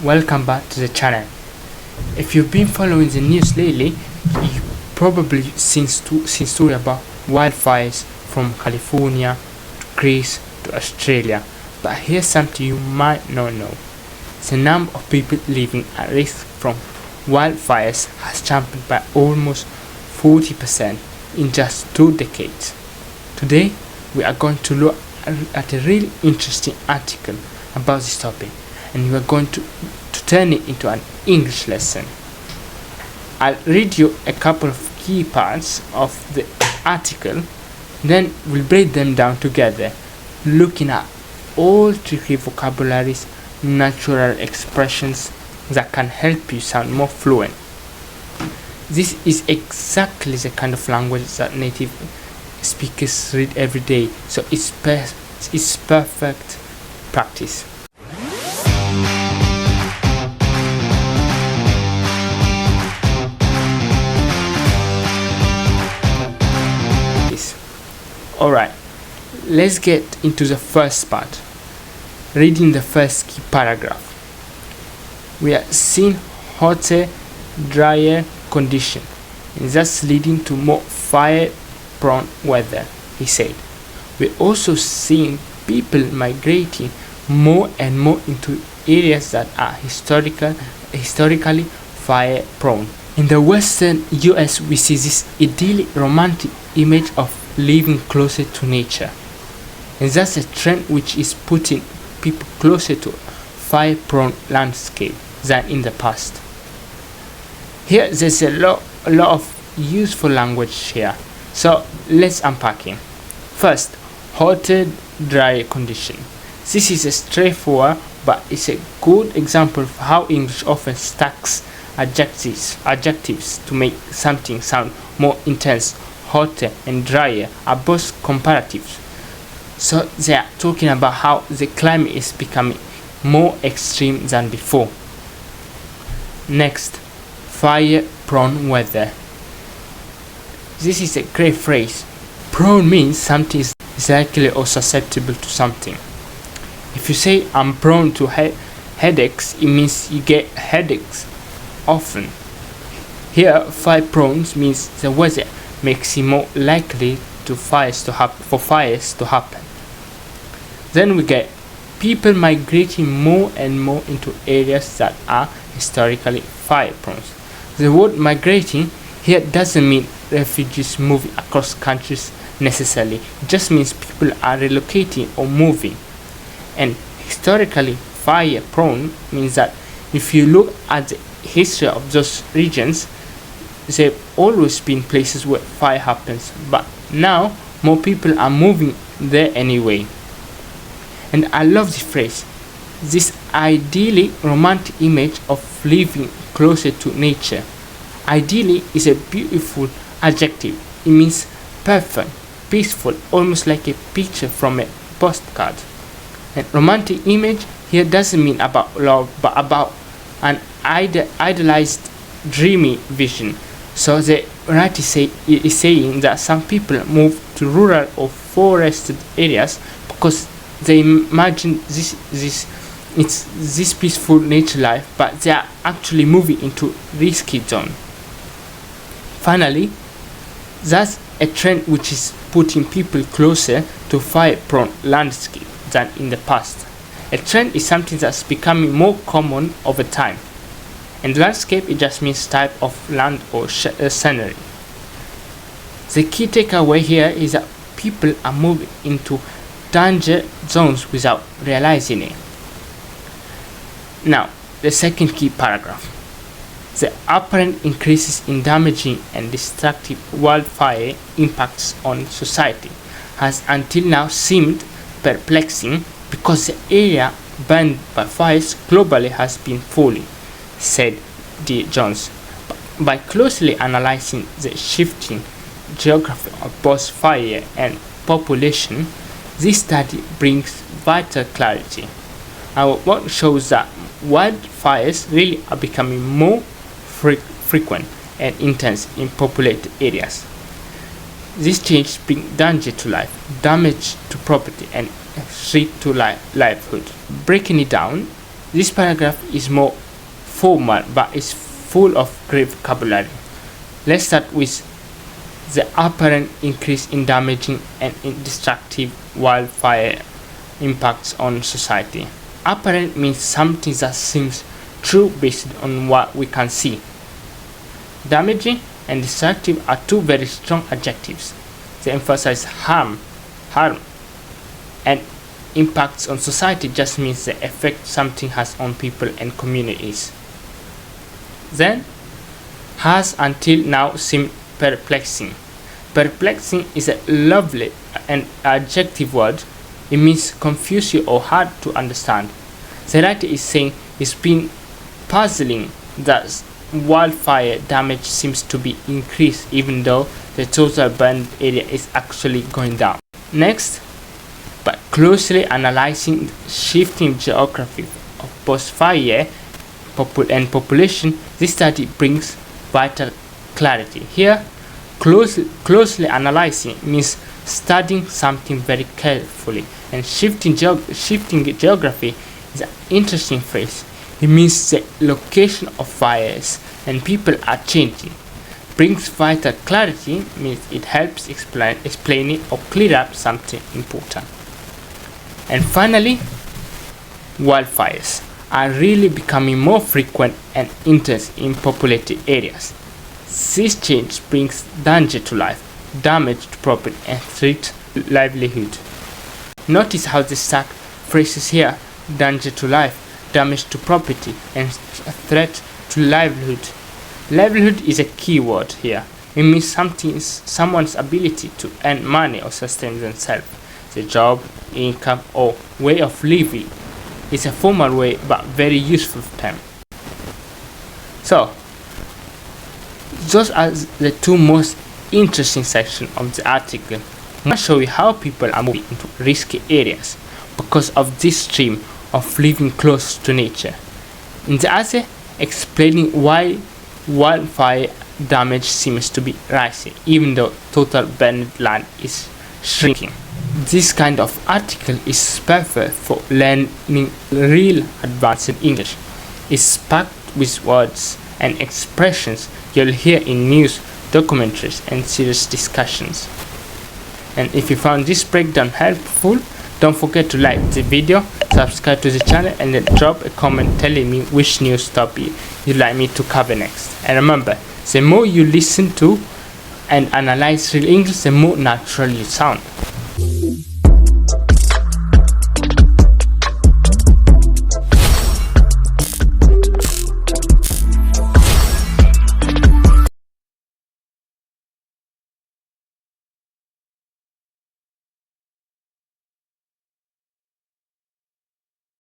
welcome back to the channel. If you've been following the news lately, you've probably seen stories about wildfires from California to Greece to Australia. But here's something you might not know. The number of people living at risk from wildfires has jumped by almost 40% in just 2 decades. Today, we are going to look at a really interesting article about this topic, and we are going to turn it into an English lesson. I'll read you a couple of key parts of the article, then we'll break them down together, looking at all tricky vocabularies, natural expressions that can help you sound more fluent. This is exactly the kind of language that native speakers read every day, so it's perfect practice. Alright, let's get into the first part, reading the first key paragraph. We are seeing hotter, drier conditions, and that's leading to more fire-prone weather, he said. We're also seeing people migrating more and more into areas that are historically fire-prone. In the western US, we see this idyllic romantic image of living closer to nature, and that's a trend which is putting people closer to fire-prone landscape than in the past. Here there's a lot of useful language here, so let's unpack it. First, hotter, drier condition. This is a straightforward, but it's a good example of how English often stacks adjectives to make something sound more intense. Hotter and drier are both comparatives, so they are talking about how the climate is becoming more extreme than before. Next, fire-prone weather. This is a great phrase. Prone means something is likely or susceptible to something. If you say I'm prone to headaches, it means you get headaches often. Here, fire-prone means the weather makes it more likely for fires to happen. Then we get people migrating more and more into areas that are historically fire-prone. The word migrating here doesn't mean refugees moving across countries necessarily. It just means people are relocating or moving. And historically fire-prone means that if you look at the history of those regions, there have always been places where fire happens, but now more people are moving there anyway. And I love this phrase. This ideally romantic image of living closer to nature. Ideally is a beautiful adjective. It means perfect, peaceful, almost like a picture from a postcard. And romantic image here doesn't mean about love, but about an idealized, dreamy vision. So the writer is saying that some people move to rural or forested areas because they imagine this peaceful nature life, but they are actually moving into risky zone. Finally, that's a trend which is putting people closer to fire-prone landscape than in the past. A trend is something that's becoming more common over time. And landscape, it just means type of land or scenery. The key takeaway here is that people are moving into danger zones without realizing it. Now, the second key paragraph. The apparent increases in damaging and destructive wildfire impacts on society has until now seemed perplexing because the area burned by fires globally has been falling, said D. Jones. By closely analyzing the shifting geography of both fire and population, this study brings vital clarity. Our work shows that wildfires really are becoming more frequent and intense in populated areas. This change brings danger to life, damage to property, and threat to livelihood. Breaking it down, This paragraph is more formal but is full of great vocabulary. Let's start with the apparent increase in damaging and destructive wildfire impacts on society. Apparent means something that seems true based on what we can see. Damaging and destructive are two very strong adjectives. They emphasize harm, and impacts on society just means the effect something has on people and communities. Then, has until now seemed perplexing. Perplexing is a lovely and adjective word. It means confusing or hard to understand. The writer is saying it's been puzzling that wildfire damage seems to be increased even though the total burned area is actually going down. Next, by closely analyzing the shifting geography of both fire and population, this study brings vital clarity. Here, closely analyzing means studying something very carefully, and shifting geography is an interesting phrase. It means the location of fires and people are changing. Brings vital clarity means it helps explain or clear up something important. And finally, wildfires are really becoming more frequent and intense in populated areas. This change brings danger to life, damage to property, and threat to livelihood. Notice how the stack phrases here: danger to life, damage to property, and threat to livelihood. Livelihood is a key word here. It means someone's ability to earn money or sustain themselves. The job, income, or way of living is a formal way but very useful term. So, those are the two most interesting sections of the article. I want to show you how people are moving into risky areas because of this stream of living close to nature. In the other, explaining why wildfire damage seems to be rising even though total burned land is shrinking. This kind of article is perfect for learning real advanced English. It's packed with words and expressions you'll hear in news, documentaries, and serious discussions. And if you found this breakdown helpful, don't forget to like the video, subscribe to the channel, and then drop a comment telling me which news topic you'd like me to cover next. And remember, the more you listen to and analyze real English, the more natural you sound.